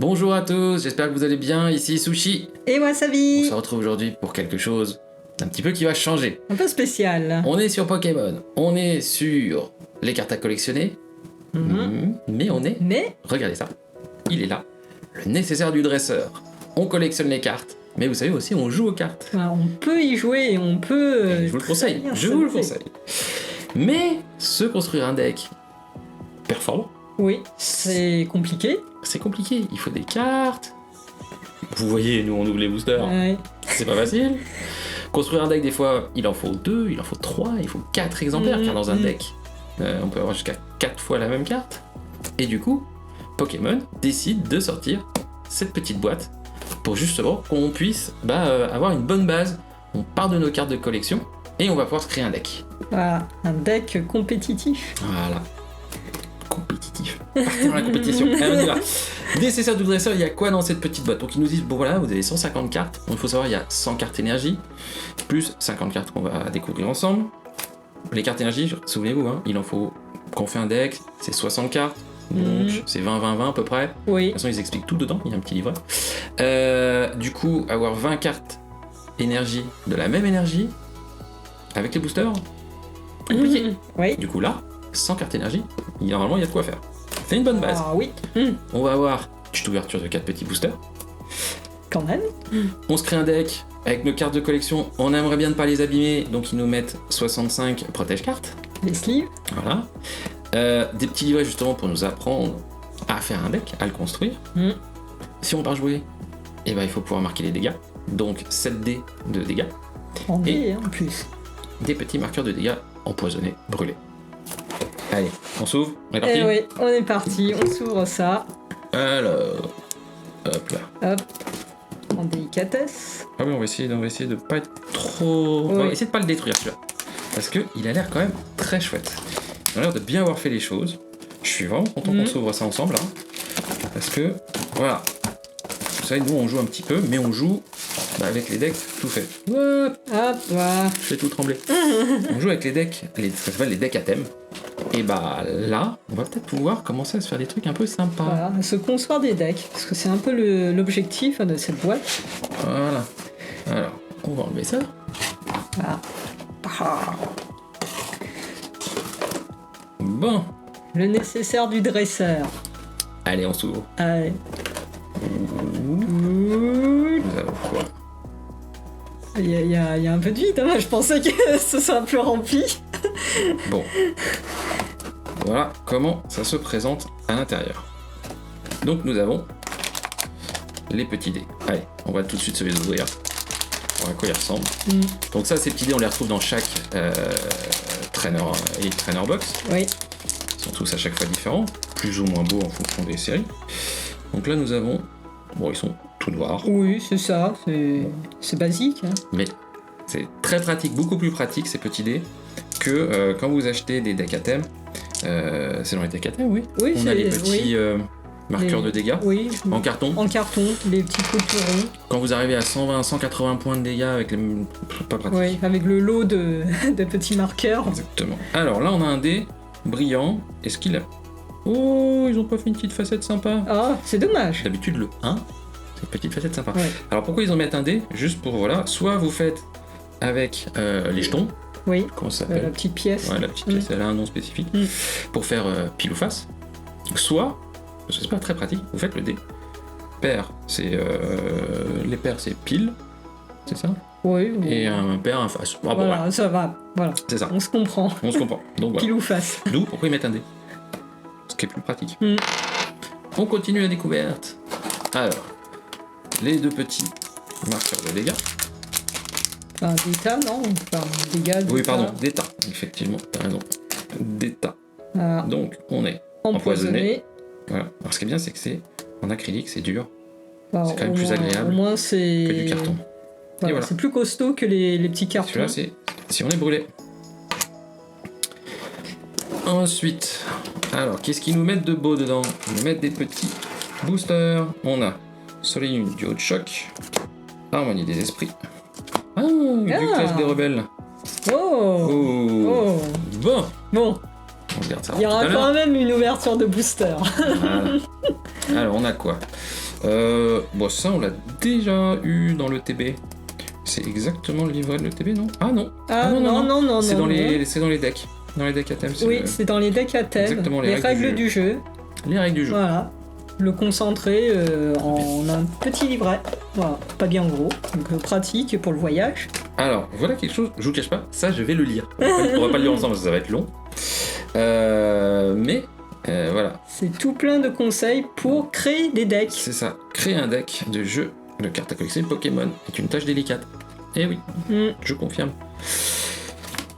Bonjour à tous, j'espère que vous allez bien, ici Sushi. Et Wasabi. On se retrouve aujourd'hui pour quelque chose d'un petit peu qui va changer. Un peu spécial. On est sur Pokémon, on est sur les cartes à collectionner, mais on est... Mais Regardez ça, il est là, le nécessaire du dresseur. On collectionne les cartes, mais vous savez aussi, on joue aux cartes. bah, on peut y jouer et on peut... Et je vous le conseille, je vous le conseille. Mais se construire un deck performant, Oui, c'est compliqué. c'est compliqué. Il faut des cartes. Vous voyez, nous on ouvre les boosters. Ouais. C'est pas facile. Construire un deck, des fois, il en faut 2, il en faut 3, il faut 4 exemplaires, car dans un deck, on peut avoir jusqu'à 4 fois la même carte. Et du coup, Pokémon décide de sortir cette petite boîte pour justement qu'on puisse avoir une bonne base. On part de nos cartes de collection et on va pouvoir se créer un deck. Voilà, un deck compétitif. Voilà. Compétitif. Partons dans la compétition. Allez, on y va. Nécessaire du dresseur, il y a quoi dans cette petite boîte? Donc ils nous disent, bon voilà, vous avez 150 cartes. Donc il faut savoir, il y a 100 cartes énergie, plus 50 cartes qu'on va découvrir ensemble. Les cartes énergie, souvenez-vous, hein, il en faut, quand on fait un deck, c'est 60 cartes. Donc c'est 20-20-20 à peu près. De Oui. toute façon, ils expliquent tout dedans, il y a un petit livret. Du coup, avoir 20 cartes énergie de la même énergie, avec les boosters, compliqué. Oui. Du coup là, 100 cartes énergie, normalement il y a de quoi faire. C'est une bonne base. Ah oui. On va avoir une petite ouverture de 4 petits boosters. Quand même. On se crée un deck avec nos cartes de collection. On aimerait bien ne pas les abîmer, donc ils nous mettent 65 protège-cartes. Les sleeves. Voilà. Des petits livrets justement pour nous apprendre à faire un deck, à le construire. Si on part jouer, eh ben, il faut pouvoir marquer les dégâts. Donc 7 dés de dégâts. En dés, en plus. Des petits marqueurs de dégâts empoisonnés, brûlés. Allez, on s'ouvre, on est parti. Et oui, on est parti. On s'ouvre ça. Alors, hop là. Hop. En délicatesse. Ah oui, on va essayer de pas être trop... On va essayer de pas le détruire celui-là. Parce qu'il a l'air quand même très chouette. Il a l'air de bien avoir fait les choses. Je suis vraiment content qu'on s'ouvre ça ensemble là. Parce que, voilà. Vous savez, nous on joue un petit peu, mais on joue avec les decks tout fait. Hop, Hop, voilà. je fais tout trembler. On joue avec les decks, ce qu'on appelle les decks à thème. Et bah là, on va peut-être pouvoir commencer à se faire des trucs un peu sympas. Voilà, se construire des decks. Parce que c'est un peu l'objectif de cette boîte. Voilà. Alors, on va enlever ça. Voilà. Ah. Bon. Le nécessaire du dresseur. Allez, on s'ouvre. Allez. Nous avons quoi? Il y a un peu de vide, hein. Je pensais que ce serait plus rempli. Bon. Voilà comment ça se présente à l'intérieur. Donc nous avons les petits dés. Allez, on va tout de suite se les ouvrir. Voir à quoi ils ressemblent. Donc ça, ces petits dés, on les retrouve dans chaque trainer et trainer box. Oui. Ils sont tous à chaque fois différents, plus ou moins beaux en fonction des séries. Donc là, nous avons... Bon, ils sont tout noirs. Oui, c'est ça. C'est basique. Hein. Mais c'est très pratique, beaucoup plus pratique ces petits dés que quand vous achetez des decks à thème. C'est dans les decks à thème, oui. Oui, on a les petits marqueurs de dégâts en carton. En carton, les petits clôturons. Quand vous arrivez à 120, 180 points de dégâts avec les... Pas pratique. Oui, avec le lot de petits marqueurs. Exactement. Alors là, on a un dé brillant. Est-ce qu'il a... Oh, ils ont pas fait une petite facette sympa. Ah, c'est dommage. D'habitude, le 1, c'est une petite facette sympa. Ouais. Alors pourquoi ils en mettent un dé? Juste pour, voilà, soit vous faites avec les jetons. Oui. Comment ça s'appelle? La petite pièce. Ouais, la petite pièce, elle a un nom spécifique. Pour faire pile ou face. Soit, parce que c'est pas très pratique, vous faites le dé. Pair, c'est... les paires, c'est pile. C'est ça? Oui. Et un pair, un face. Ah, bon, voilà, ouais. ça va. Voilà. C'est ça. On se comprend. On se comprend. Donc voilà. Pile ou face. D'où pourquoi ils mettent un dé. Ce qui est plus pratique. On continue la découverte. Alors, les deux petits marqueurs de dégâts. Enfin, d'état, non? Enfin, dégâts. Oui, pardon, d'état. Effectivement, t'as raison. D'état. Voilà. Donc, on est empoisonné. Voilà. Alors, ce qui est bien, c'est que c'est en acrylique, c'est dur. Bah, c'est quand même plus agréable au moins, c'est... que du carton. Voilà, voilà. C'est plus costaud que les petits cartons. Celui-là, c'est si on est brûlé. Ensuite, alors, qu'est-ce qu'ils nous mettent de beau dedans? Ils nous mettent des petits boosters. On a Soleil Duo de choc, Harmonie des esprits. Ah, du clash des rebelles. Oh. Bon, Bon, on regarde ça. il y aura tout à l'heure. quand même une ouverture de booster. Voilà. Alors, on a quoi? Bon, ça, on l'a déjà eu dans le TB. C'est exactement le livret de l'ETB, non? Ah non. Non. C'est dans les decks. Dans les decks à thème. Oui, c'est dans les decks à thème. Exactement, les règles du jeu. Les règles du jeu. Voilà. Le concentrer en un petit livret. Voilà, pas bien gros. Donc pratique pour le voyage. Alors, voilà quelque chose, je vous cache pas, ça je vais le lire. On va pas le lire ensemble parce que ça va être long. Mais voilà. C'est tout plein de conseils pour créer des decks. C'est ça. Créer un deck de jeu de cartes à collectionner Pokémon est une tâche délicate. Eh oui, je confirme.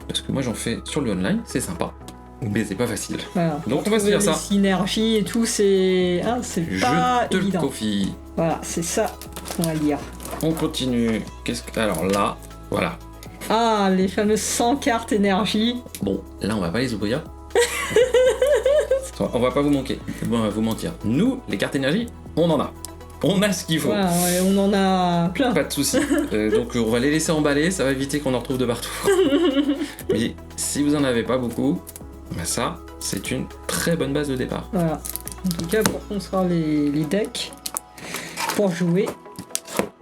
Parce que moi j'en fais sur le online, c'est sympa. Mais c'est pas facile. Voilà. Donc on va se dire ça. Les synergies et tout, c'est pas je te évident. le confie. Voilà, c'est ça qu'on va lire. On continue. Alors là, voilà. Ah, les fameuses 100 cartes énergie. Bon, là on va pas les ouvrir. On va pas vous manquer. Bon, on va vous mentir. Nous, les cartes énergie, on en a. On a ce qu'il faut. Voilà, ouais, on en a plein. Pas de soucis. Donc on va les laisser emballer, ça va éviter qu'on en retrouve de partout. Mais si vous en avez pas beaucoup, bah ça, c'est une très bonne base de départ. Voilà. En tout cas, pour construire les decks, pour jouer,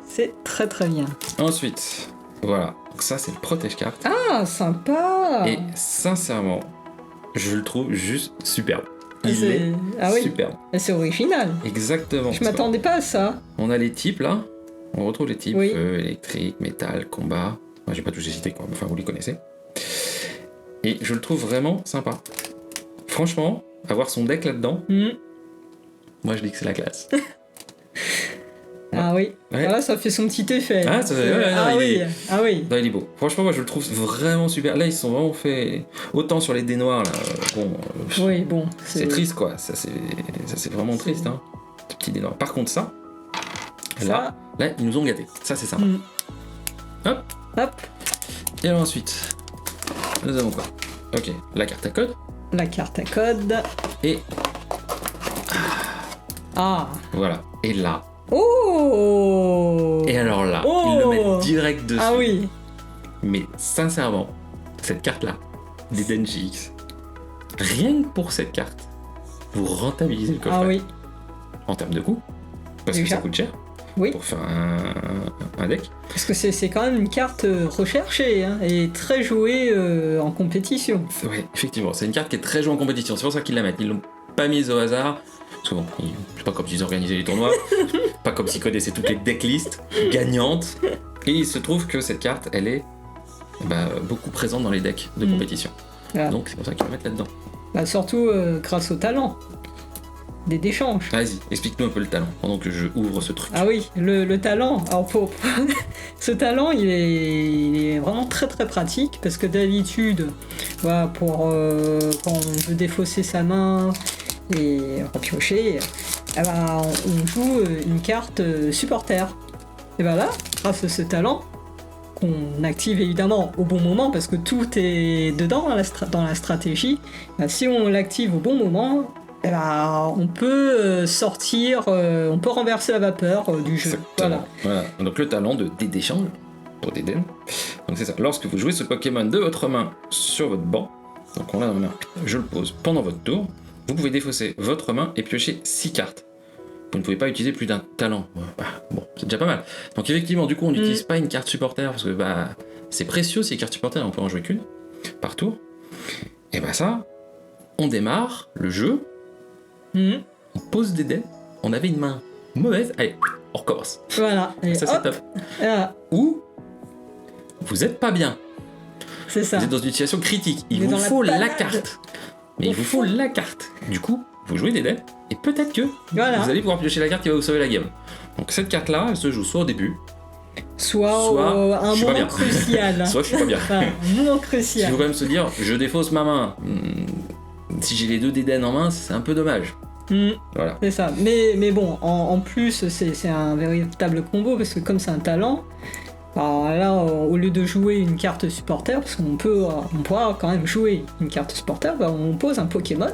c'est très très bien. Ensuite, voilà. Donc ça, c'est le protège-carte. Ah, sympa. Et sincèrement, je le trouve juste superbe. Il C'est- est Ah oui. superbe. Et c'est original. Exactement. Je m'attendais pas à ça. On a les types là. On retrouve les types Oui. feu, électrique, métal, combat. Moi, j'ai pas tous les cités quoi. Enfin, vous les connaissez. Et je le trouve vraiment sympa. Franchement, avoir son deck là-dedans, moi je dis que c'est la classe. Ah oui. Ouais. Voilà, ça fait son petit effet. Ah, ça fait- ouais, ah non, oui. il est- Ah oui. Non, il est beau. Franchement, moi je le trouve vraiment super. Là, ils sont vraiment fait. Autant sur les dés noirs là. Bon. Oui, bon. C'est triste quoi. Ça c'est vraiment triste hein. Ce petit dé noir. Par contre ça. Là, ils nous ont gâtés. Ça c'est sympa. Hop. Hop. Et alors ensuite, nous avons quoi? Ok, la carte à code. La carte à code. Et Ah. voilà. Et là. Oh. Et alors là, Oh. ils le mettent direct dessus. Ah oui. Mais sincèrement, cette carte-là, des DNGX, rien que pour cette carte, vous rentabilisez le coffret. Ah oui. En termes de coût, parce que Déjà. ça coûte cher Oui. pour faire un deck. Parce que c'est quand même une carte recherchée hein, et très jouée en compétition. Ouais, effectivement, c'est une carte qui est très jouée en compétition. C'est pour ça qu'ils la mettent. Ils l'ont pas mise au hasard. Parce que bon, c'est pas comme s'ils organisaient les tournois, pas comme s'ils connaissaient toutes les decklists gagnantes. Et il se trouve que cette carte, elle est beaucoup présente dans les decks de compétition. Voilà. Donc c'est pour ça qu'ils la mettent là-dedans. Bah, surtout grâce au talent d'échange. Vas-y, explique-nous un peu le talent pendant que je ouvre ce truc. Ah oui, le talent. Alors ce talent, il est vraiment très très pratique parce que d'habitude, voilà, pour quand on veut défausser sa main et repiocher, eh ben, on joue une carte supporter. Et ben là, grâce à ce talent, qu'on active évidemment au bon moment parce que tout est dedans dans la stratégie, ben, si on l'active au bon moment, eh ben, on peut sortir, on peut renverser la vapeur du jeu. Exactement. Voilà. Donc le talent de dé d'échange pour des dés. Donc c'est ça. Lorsque vous jouez ce Pokémon de votre main sur votre banc, donc on l'a dans la main, je le pose pendant votre tour, vous pouvez défausser votre main et piocher 6 cartes. Vous ne pouvez pas utiliser plus d'un talent. Bon, c'est déjà pas mal. Donc effectivement, du coup, on n'utilise pas une carte supporter parce que c'est précieux ces cartes supporter, on peut en jouer qu'une par tour. Et ça, on démarre le jeu. On pose des dés, on avait une main mauvaise, allez, on recommence. Voilà. Et ça hop, c'est top. voilà. Ou vous êtes pas bien, C'est ça. vous êtes dans une situation critique, il On est vous dans la faut la panade. carte. Mais il vous faut la carte. Du coup, vous jouez des dés, et peut-être que Voilà. vous allez pouvoir piocher la carte qui va vous sauver la game. Donc cette carte-là, elle se joue soit au début, Soit un je suis pas moment bien. crucial. soit je suis pas bien. Voilà, un moment Il crucial. faut quand même se dire, je défausse ma main. Si j'ai les deux dédaines en main, c'est un peu dommage. Voilà. C'est ça. Mais bon, en plus, c'est un véritable combo parce que comme c'est un talent, alors là, au lieu de jouer une carte supporter, parce on pourra quand même jouer une carte supporter, on pose un Pokémon.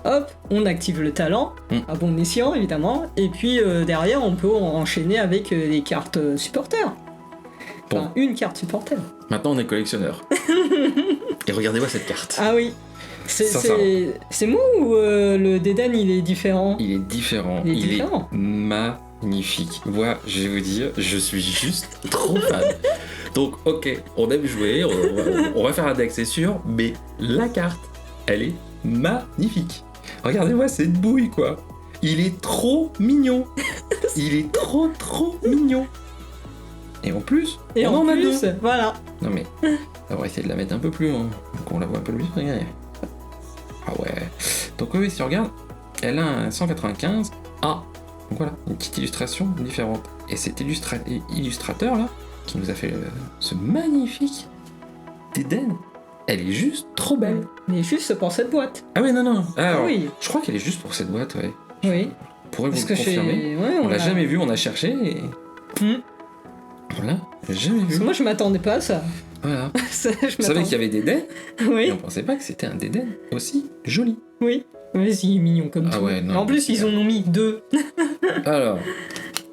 Hop, on active le talent, à bon escient évidemment, et puis derrière on peut enchaîner avec les cartes supporters. Enfin, Bon. une carte supporter. Maintenant, on est collectionneur. Et regardez-moi cette carte. Ah oui, C'est mou ou le Dédane il est différent? Il est différent. Il est différent. Magnifique. Moi, je vais vous dire, je suis juste trop fan. Donc, ok, on aime jouer, on va faire un deck, c'est sûr, mais la carte, elle est magnifique. Regardez-moi cette bouille, quoi. Il est trop mignon. Il est trop mignon. Et en plus, on en a deux. Voilà. Non mais, on va essayer de la mettre un peu plus loin, qu'on la voit un peu plus. Regardez. Ah ouais. Donc oui, si on regarde, elle a un 195. Ah. Donc voilà, une petite illustration différente. Et cet illustrateur là, qui nous a fait ce magnifique Dédane, elle est juste trop belle. Mais juste pour cette boîte. Ah oui, non. Alors, oui. Je crois qu'elle est juste pour cette boîte, ouais. Oui. Je pourrais vous le confirmer. Ouais, on l'a jamais vu, on a cherché et... Voilà, jamais vu. Parce que moi je m'attendais pas à ça. Voilà. Ça, Vous savez qu'il y avait Dédane, oui. et on pensait pas que c'était un Dédane aussi joli. Oui. Mais il est mignon comme tout. Ouais, non, en plus, ils en ont mis 2. Alors.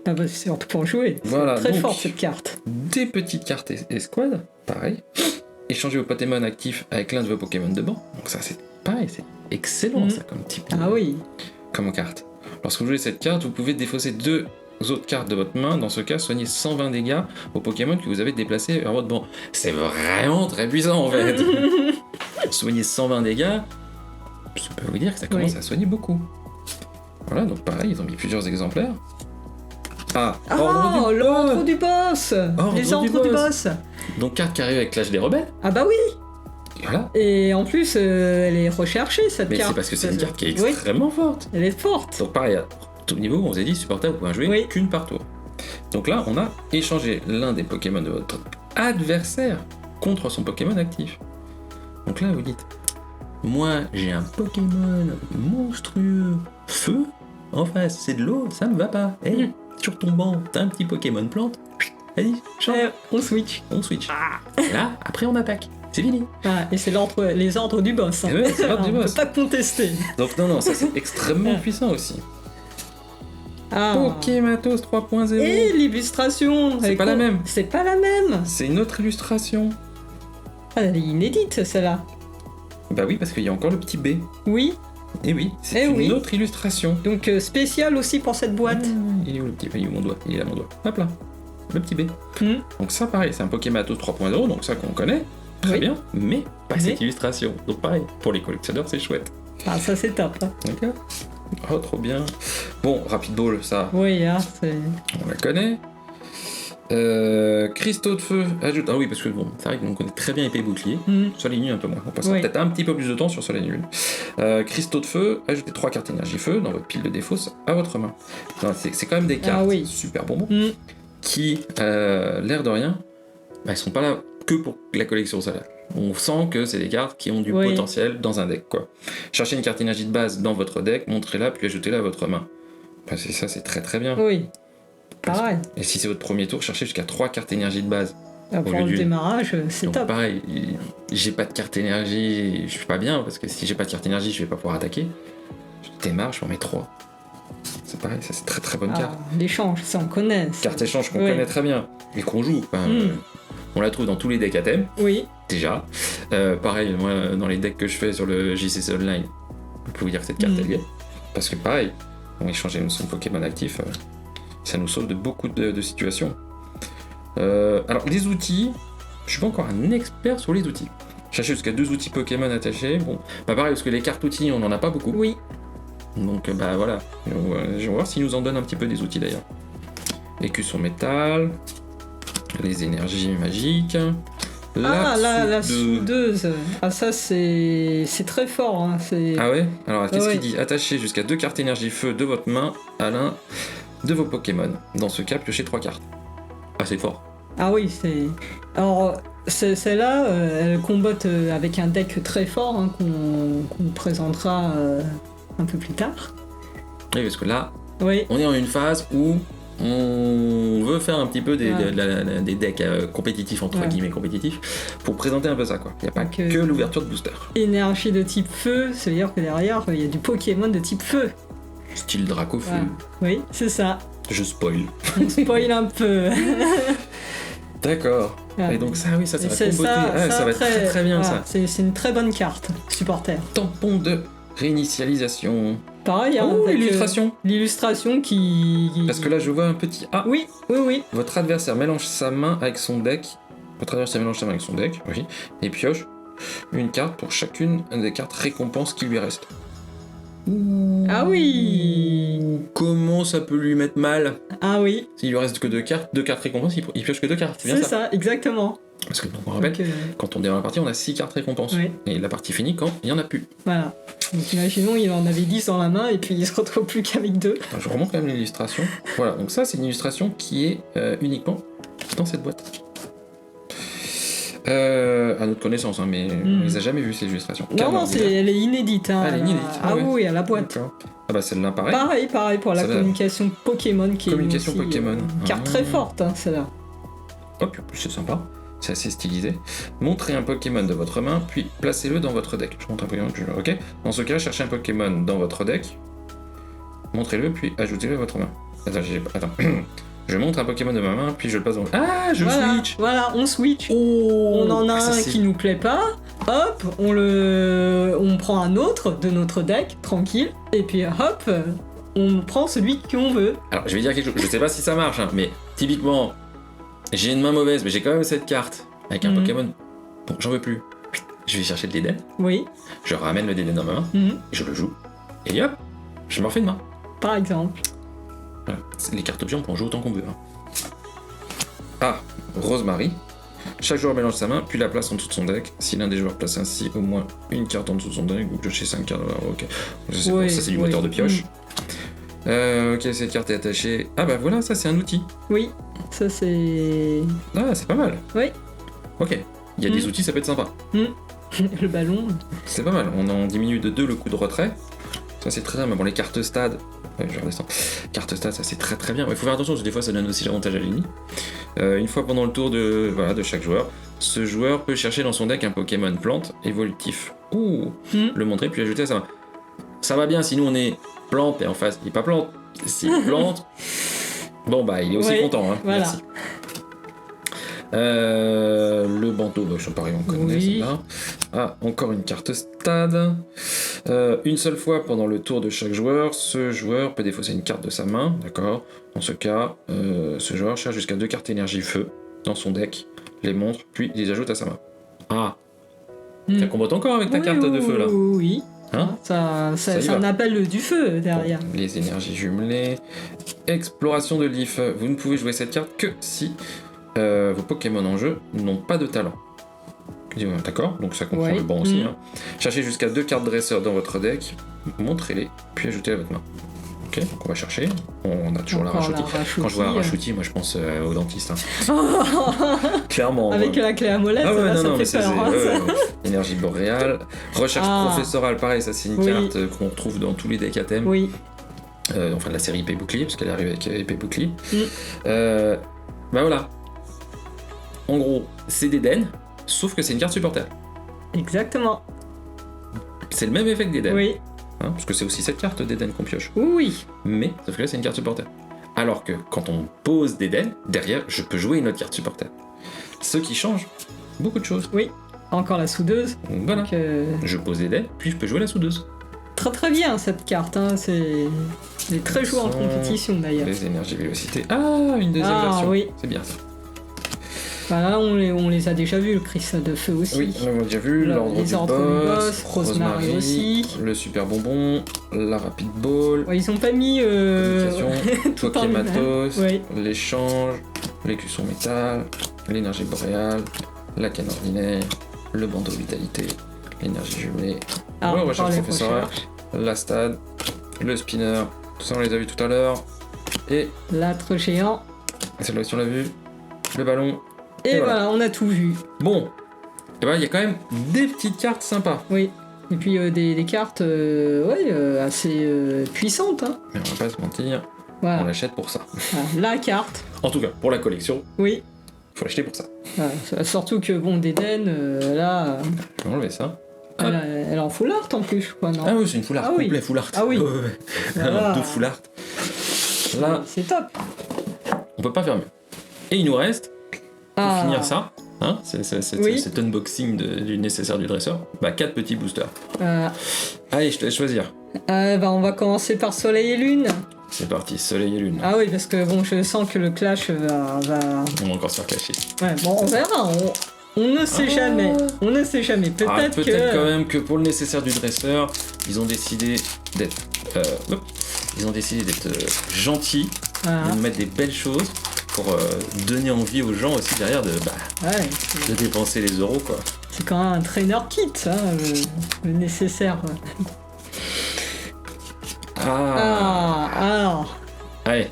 Ah bah, c'est surtout pour jouer. Voilà, très donc, fort cette carte. Des petites cartes escouades, pareil. Échangez vos Pokémon actifs avec l'un de vos Pokémon de banc. Donc ça c'est pareil, c'est excellent ça comme type de... Ah oui. Comme carte. Lorsque vous jouez cette carte, vous pouvez défausser 2 autres cartes de votre main. Dans ce cas, soignez 120 dégâts aux Pokémon que vous avez déplacés vers votre banc. C'est vraiment très puissant en fait. Soigner 120 dégâts, je peux vous dire que ça commence à soigner beaucoup. Voilà, donc pareil, ils ont mis plusieurs exemplaires. L'ordre du boss. Les ordres du boss. Donc carte qui arrive avec Clash des Rebelles. Ah bah oui. Et voilà. Et en plus, elle est recherchée cette Mais carte. c'est parce que c'est une carte qui est extrêmement forte. Elle est forte. Donc pareil, à tout niveau, on vous a dit supporter, vous pouvez jouer qu'une par tour. Donc là, on a échangé l'un des Pokémon de votre adversaire contre son Pokémon actif. Donc là, vous dites, moi j'ai un Pokémon monstrueux feu, en face c'est de l'eau, ça me va pas. Hey, sur ton banc, t'as un petit Pokémon plante, vas-y, change. On switch. Et là, après on attaque. C'est fini. Et c'est les ordres du boss. Hein. Ouais, c'est l'ordre du boss. On peut pas contester. Donc non, ça c'est extrêmement puissant aussi. Pokématos 3.0. Et l'illustration. C'est pas la même. C'est pas la même. C'est une autre illustration. Elle est inédite celle-là. Bah oui, parce qu'il y a encore le petit B. Oui. Et oui, c'est une autre illustration. Donc spécial aussi pour cette boîte. Il est où le petit B? Il est où mon doigt? Il est là mon doigt. Hop là. Le petit B. Donc ça pareil, c'est un Pokématos 3.0, donc ça qu'on connaît. Très bien, mais pas cette illustration. Donc pareil, pour les collectionneurs, c'est chouette. Ah, ça c'est top. Hein. D'accord. Oh, trop bien. Bon, Rapid Ball, ça. Oui, c'est... On la connaît. Cristaux de feu ajoute. Ah oui, parce que bon, c'est vrai qu'on connaît très bien épée et bouclier. Soleil nul un peu moins. On passera peut-être un petit peu plus de temps sur Soleil nul. Cristaux de feu, ajoutez 3 cartes énergie feu dans votre pile de défausse à votre main. C'est quand même des cartes super bonbons qui, l'air de rien, elles sont pas là que pour la collection solaire. On sent que c'est des cartes qui ont du potentiel dans un deck, quoi. Cherchez une carte énergie de base dans votre deck, montrez-la, puis ajoutez-la à votre main. Bah, ça, c'est très très bien. Oui. Pareil. Et si c'est votre premier tour, cherchez jusqu'à 3 cartes énergie de base. Pour le démarrage, c'est top. Pareil, j'ai pas de carte énergie, je suis pas bien, parce que si j'ai pas de carte énergie, je vais pas pouvoir attaquer. Je démarre, je m'en mets 3. C'est pareil, ça c'est très très bonne carte. L'échange, ça on connaît. Carte échange qu'on connaît très bien, et qu'on joue. On la trouve dans tous les decks à thème. Oui. Déjà. Pareil, moi, dans les decks que je fais sur le JCC Online, je peux vous dire que cette carte elle y est. Parce que pareil, on échange son Pokémon actif, ça nous sauve de beaucoup de situations. Alors, les outils, je suis pas encore un expert sur les outils. Chercher jusqu'à 2 outils Pokémon attachés. Bon, bah pareil, parce que les cartes outils, on en a pas beaucoup. Oui. Donc, bah voilà. Je vais voir s'ils nous en donnent un petit peu des outils d'ailleurs. Écusson métal, les énergies magiques. La soudeuse. Ah, ça, c'est très fort. Hein. Ah ouais? Alors, qu'est-ce qu'il dit? Attachez jusqu'à 2 cartes énergie feu de votre main à l'un de vos Pokémon. Dans ce cas, piochez 3 cartes. Ah, c'est fort. Ah oui, c'est... Alors, celle-là, elle combatte avec un deck très fort hein, qu'on présentera un peu plus tard. Oui, parce que là, on est en une phase où on veut faire un petit peu des decks compétitifs, entre guillemets compétitifs, pour présenter un peu ça, quoi. Il n'y a pas que l'ouverture de booster. Énergie de type feu, ça veut dire que derrière, il y a du Pokémon de type feu. Style Dracofeu. Oui, c'est ça. Je spoil. On spoil un peu. D'accord. Ah. Et donc ça, oui, ça Et va c'est comboter. Ça va être très très bien, voilà, ça. c'est une très bonne carte, supporter. Tampon de réinitialisation. Pareil, hein, Oh, avec, illustration. l'illustration qui... Parce que là, je vois un petit A. Oui, oui, oui. Votre adversaire mélange sa main avec son deck. Votre adversaire mélange sa main avec son deck, oui. Et pioche une carte pour chacune des cartes récompenses qui lui restent. Ah oui. Comment ça peut lui mettre mal? Ah oui, S'il lui reste que deux cartes récompenses, il pioche que deux cartes, c'est bien c'est ça. ça, exactement. Parce que, donc, on rappelle, Donc, quand on démarre la partie, on a 6 cartes récompenses. oui. Et la partie finit quand il n'y en a plus. Voilà. Donc imaginons, il en avait 10 dans la main et puis il se retrouve plus qu'avec 2. Alors, je remonte quand même l'illustration. Voilà, donc ça, c'est une illustration qui est uniquement dans cette boîte. À notre connaissance, hein, mais on les a jamais vues ces illustrations. Non, elle est inédite. Hein, elle est inédite. Ah oui, à la boîte. D'accord. Ah bah celle-là, pareil. Pareil pour la Celle-là. communication Pokémon qui Communication est aussi, Pokémon. une carte très forte, hein, celle-là. Hop, c'est sympa. C'est assez stylisé. Montrez un Pokémon de votre main, puis placez-le dans votre deck. Je montre un Pokémon, ok. Dans ce cas, cherchez un Pokémon dans votre deck, montrez-le, puis ajoutez-le à votre main. Attends. Je montre un Pokémon de ma main, puis je le passe dans le... Ah, je switch. Voilà, on switch. Oh, On en a ça, un c'est- qui nous plaît pas, hop, on prend un autre de notre deck, tranquille, et puis hop, on prend celui qu'on veut. Alors, je vais dire quelque chose. Je sais pas si ça marche, hein, mais typiquement, j'ai une main mauvaise, mais j'ai quand même cette carte avec un Mhm. Pokémon. Bon, j'en veux plus. Je vais chercher le Dédenne, Oui, je ramène le Dédenne dans ma main, mhm, et je le joue. Et hop, je me refais une main. par exemple. Voilà. Les cartes options, on peut en jouer autant qu'on veut. Hein. Ah, Rosemary. Chaque joueur mélange sa main, puis la place en dessous de son deck. Si l'un des joueurs place ainsi au moins une carte en dessous de son deck, vous piochez 5 cartes. Ok. Je sais pas, ça c'est du moteur de pioche. Ok, cette carte est attachée. Ah bah voilà, ça c'est un outil. Oui, ça c'est... Ah, c'est pas mal. Oui. Ok. Il y a des outils, ça peut être sympa. Le ballon. C'est pas mal. On en diminue de 2 le coup de retrait. Ça c'est très bien. Mais bon, les cartes stade. Ouais, je redescends. Carte stade, ça c'est très très bien. Il faut faire attention parce que des fois ça donne aussi l'avantage à l'ennemi. Une fois pendant le tour de chaque joueur, ce joueur peut chercher dans son deck un Pokémon plante évolutif. Ouh, le montrer puis ajouter à sa main. Ça va bien si nous on est plante et en face il est pas plante. S'il plante, bon bah il est aussi Oui, content. Hein. voilà. Merci. Le bandeau, bah, je pareil, on connaît Oui. celle-là. Ah, encore une carte stade. Une seule fois pendant le tour de chaque joueur, ce joueur peut défausser une carte de sa main, d'accord. Dans ce cas, ce joueur cherche jusqu'à 2 cartes énergie feu dans son deck, les montre, puis les ajoute à sa main. Ah, ça combote encore avec ta carte de feu là. Oui, Hein ça y c'est va. un appel du feu derrière. Bon, les énergies jumelées. Exploration de l'IF. Vous ne pouvez jouer cette carte que si vos Pokémon en jeu n'ont pas de talent. D'accord, donc ça comprend Ouais. le banc aussi. Hein. Cherchez jusqu'à 2 cartes dresseurs dans votre deck, montrez-les, puis ajoutez à votre main. Ok, donc on va chercher. On a toujours Encore la Rashouti. Quand je vois la Rashouti, moi je pense au dentiste. Hein. Clairement. Avec quoi. la clé à molette, Ah ouais, là, non, ça non, mais fait c'est. peur. Hein, ça. Énergie boréale. Recherche Ah. professorale, pareil, ça c'est une Oui. carte qu'on retrouve dans tous les decks à thème. Oui, Enfin de la série épée bouclier, parce qu'elle arrive avec épée bouclier. Mm. Bah voilà. En gros, c'est d'Eden, sauf que c'est une carte supporter. exactement. C'est le même effet que d'Eden. Oui, Hein, parce que c'est aussi cette carte d'Eden qu'on pioche. oui, Mais, sauf que là c'est une carte supporter. Alors que quand on pose d'Eden, derrière je peux jouer une autre carte supporter. Ce qui change beaucoup de choses. encore la soudeuse. Donc voilà. Donc, Je pose d'Eden, puis je peux jouer la soudeuse. très très bien cette carte, hein. Elle est très jouée en Sans- compétition d'ailleurs. Les énergies vélocité. Ah, une deuxième Ah, version. oui. C'est bien ça. Voilà, on les a déjà vus, le cristal de feu aussi. Oui, on l'a déjà vu, Le- l'ordre les du ordres du boss, boss, Rosemary aussi. le super bonbon, la rapid ball, Ouais, ils ont pas mis communication, tout en Pokématos, Oui. l'échange, l'écusson métal, l'énergie boréale, la canne ordinaire, le bandeau vitalité, l'énergie jumelée, Ah, le encore recherche les professorale, recherches. la stade, le spinner, tout ça on les a vus tout à l'heure, et L'âtre géant. celle-là aussi on l'a vu, le ballon. Et voilà. voilà, on a tout vu. Bon, et ben il y a quand même des petites cartes sympas. Oui. Et puis des cartes assez puissantes. Hein. Mais on va pas se mentir, on Voilà. l'achète pour ça. Voilà. La carte. En tout cas, pour la collection, Oui. faut l'acheter pour ça. Voilà. Surtout que bon, d'Eden, là, Je vais enlever ça. elle en full art en plus, je crois, non? Ah oui, c'est une full art, Ah oui. complet full art. Ah oui. Ouais, ouais. Voilà. Deux full art. Là, C'est top. on peut pas faire mieux. Et il nous reste pour Ah. finir ça, hein, Oui. cet unboxing du nécessaire du dresseur, bah 4 petits boosters. Euh, Allez, je te laisse choisir. on va commencer par Soleil et Lune. C'est parti, soleil et lune. Ah oui, parce que bon, je sens que le clash va... On va encore se faire clasher. Ouais, bon, on verra. On ne sait jamais. On ne sait jamais. Peut-être Peut-être que... quand même que pour le nécessaire du dresseur, ils ont décidé d'être gentils, Ah, de nous mettre des belles choses pour donner envie aux gens aussi derrière de ouais, dépenser les euros, quoi. c'est quand même un trainer kit, hein, le nécessaire. Alors... Allez,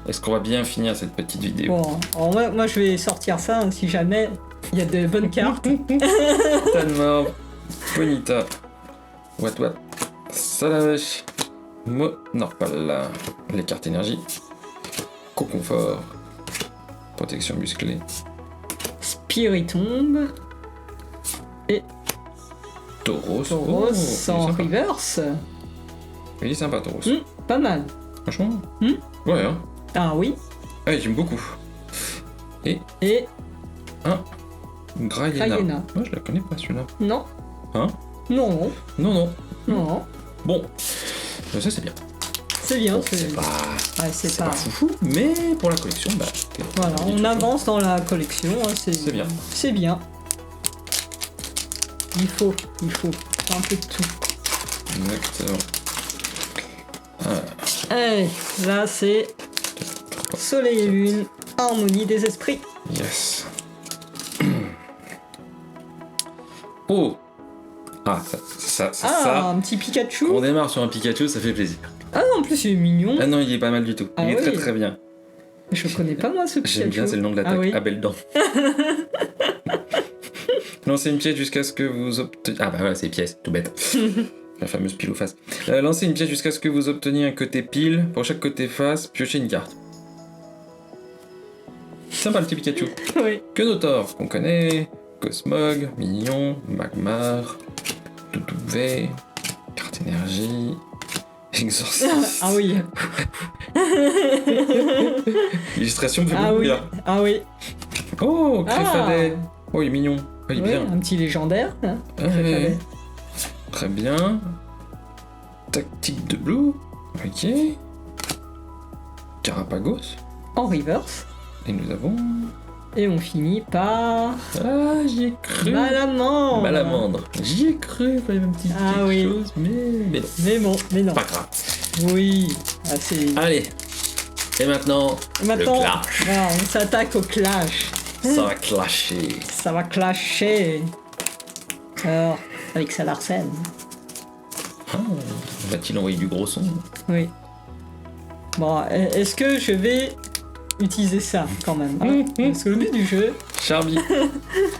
est-ce qu'on va bien finir cette petite vidéo? Bon, alors moi je vais sortir ça hein, si jamais il y a de bonnes cartes. Tanmor, Bonita, What, Salavesh, Monorpal, les cartes énergie, Co-confort, protection musclée, Spiritombe, Tauros. Tauros c'est en sympa. reverse. Il est sympa, Tauros. Pas mal. Franchement. Hmm. Ouais, hein. Ah oui. Ouais, j'aime beaucoup. Et Grayena. Grayena. Moi, je la connais pas, celui-là. non. Hein? Non. Non. Non. Bon. Ça, c'est bien. C'est bien. Bon, c'est pas... Ouais, c'est C'est pas foufou, mais pour la collection, bah... Voilà, on avance dans la collection. Hein, C'est bien. C'est bien. Il faut un peu de tout. Exactement. Allez, là c'est Soleil et Lune, harmonie des esprits. Yes. Oh. Ça. Un petit Pikachu. On démarre sur un Pikachu, ça fait plaisir. Ah, en plus il est mignon. Ah non, il est pas mal du tout. Ah Il est oui. très bien. Je connais pas moi ce Pikachu. J'aime bien, c'est le nom de l'attaque. Ah oui. Abeldon. Lancez une pièce jusqu'à ce que vous obteniez... Ah bah voilà, c'est pièce, tout bête. La fameuse pile ou face. Lancez une pièce jusqu'à ce que vous obteniez un côté pile. Pour chaque côté face, piochez une carte. Sympa le petit Pikachu. Oui. Quenotor, qu'on connaît. Cosmog, Mignon, Magmar, Doudouvet, carte énergie, Exorciste. Ah oui. L'illustration me fait Ah beaucoup oui. rire. Ah oui. Oh, Créfadet. Ah. Oh, il est mignon. Oh, il est Ouais, bien. un petit légendaire. Hein. Ah, ouais. Très bien. Tactique de Blue. Ok. Carapagos. En reverse. Et nous avons... Et on finit par Ah, j'y ai cru. Malamande. Malamandre. J'y ai cru, il y avait un petit Ah quelque oui. chose, mais non. Mais bon, mais non. Pas grave. Oui. Ah, c'est... Allez. Et maintenant, Et maintenant, le clash. voilà, on s'attaque au clash. Ça va clasher. Ça va clasher. Alors, avec sa Larsen. Ah, va-t-il envoyer du gros son? Oui. Bon, est-ce que je vais utiliser ça quand même hein Parce que le but du jeu... Charby,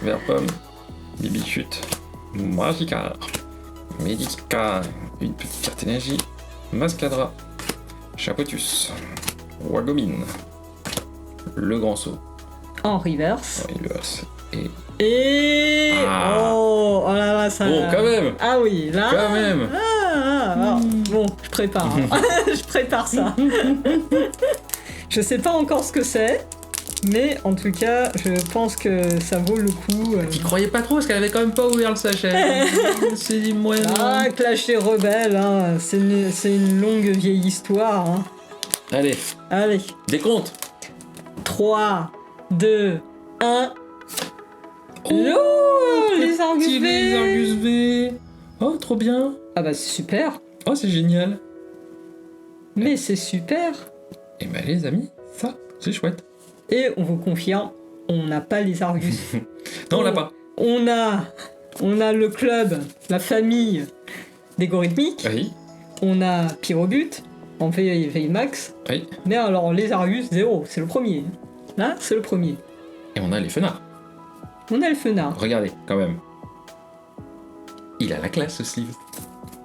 Vert Pomme, Bibichute, Magikarp, Medica, une petite carte énergie, Mascadra, Chapotus, Wagomine, le grand saut, En reverse. Reverse, et... Et... Ah. Oh là là, ça... Bon, quand même. Ah oui, là... Quand même. Alors, bon, je prépare. hein. Je prépare ça. Je sais pas encore ce que c'est, mais en tout cas, je pense que ça vaut le coup. T'y croyais pas trop parce qu'elle avait quand même pas ouvert le sachet. C'est dit moyen. Ah, Clash des Rebelles, hein. C'est une longue vieille histoire. Hein. Allez, Allez, décompte. 3, 2, 1... Oh, les Argus Petit V. les Argus V. Oh, trop bien. Ah bah c'est super, Oh, c'est génial. mais c'est super. Et bah les amis, ça, c'est chouette. Et on vous confirme, on n'a pas les Argus. Non, on l'a pas. On a le club, la famille des Gorithmiques, Oui, on a Pyrobut en VMAX, oui. mais alors les Argus, 0, c'est le premier. Là, c'est le premier. Et on a les fenards. On a le Fenard. Regardez, quand même. Il a la classe, ce sleeve.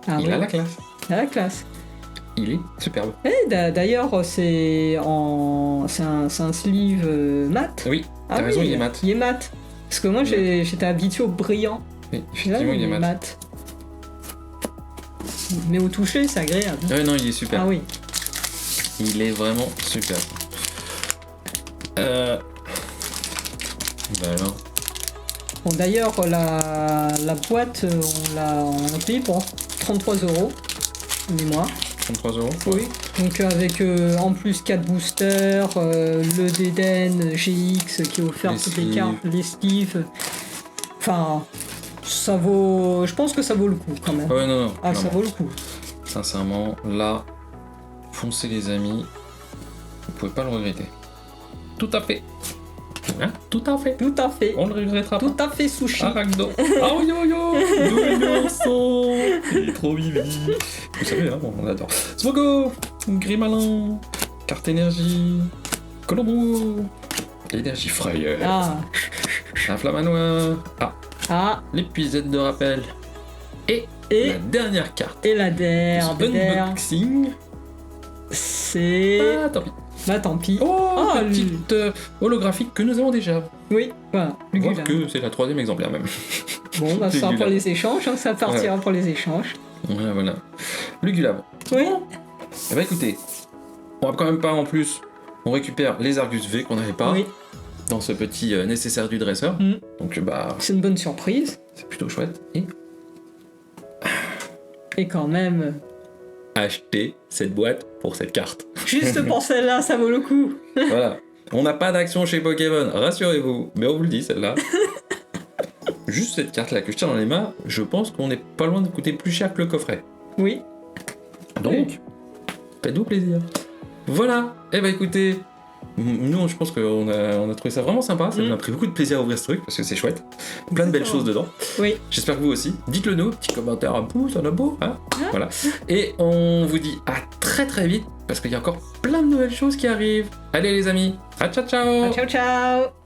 Ah Il oui, a la classe. il a la classe. Il est superbe. Et d'ailleurs, c'est un sleeve mat. Oui, Ah t'as raison, oui, il est mat. Il est mat. Parce que moi, j'étais habitué au brillant. Oui, Là, effectivement, il est mat. Mais au toucher, c'est agréable. Ouais, non, il est super. Ah oui. Il est vraiment super. Bah alors. Bon, d'ailleurs, la boîte, on l'a payé pour 33 € de mémoire. 33 €. Oui. Donc avec en plus 4 boosters, le Deden GX qui est offert toutes les cartes, les Steve. Enfin, ça vaut. Je pense que ça vaut le coup quand même. Ouais, non. Ah, ça vaut le coup. Sincèrement, là, foncez les amis. Vous pouvez pas le regretter. Tout à fait. Hein? Tout à fait. Tout à fait. On le regrettera pas. Tout à fait, Sushi. Arachno. Ah oui, yo yo. Nouvel sang. Il est trop vivi. Vous savez, hein, on adore. Smogo. Gris malin. Carte énergie. Colombo. Énergie frayeur. Ah. Inflammanoir. Ah. Ah. L'épuisette de rappel. Et la dernière carte. Et la dernière. Unboxing. C'est. Ah, tant pis. Bah tant pis. Oh, petite holographique que nous avons déjà. Oui, voilà. Voir que c'est la 3e exemplaire même. Bon, bah ça sera pour les échanges, hein, ça partira pour les échanges. Voilà. Lugulab. Oui. Eh bah écoutez, on va quand même pas en plus, on récupère les Argus V qu'on n'avait pas dans ce petit nécessaire du dresseur. Donc bah... c'est une bonne surprise. C'est plutôt chouette. Et quand même... acheter cette boîte pour cette carte. Juste pour celle-là, ça vaut le coup. Voilà. On n'a pas d'action chez Pokémon, rassurez-vous. Mais on vous le dit, celle-là. Juste cette carte-là que je tiens dans les mains, je pense qu'on n'est pas loin de coûter plus cher que le coffret. Oui. Donc, faites-vous plaisir. Voilà. Eh ben écoutez, nous, je pense qu'on a trouvé ça vraiment sympa. Ça nous a pris beaucoup de plaisir à ouvrir ce truc parce que c'est chouette. Plein de belles choses dedans. Oui. J'espère que vous aussi. Dites-le nous, petit commentaire un pouce, un abo, hein. Voilà. Et on vous dit à très très vite parce qu'il y a encore plein de nouvelles choses qui arrivent. Allez les amis, ciao ciao. Ciao ciao.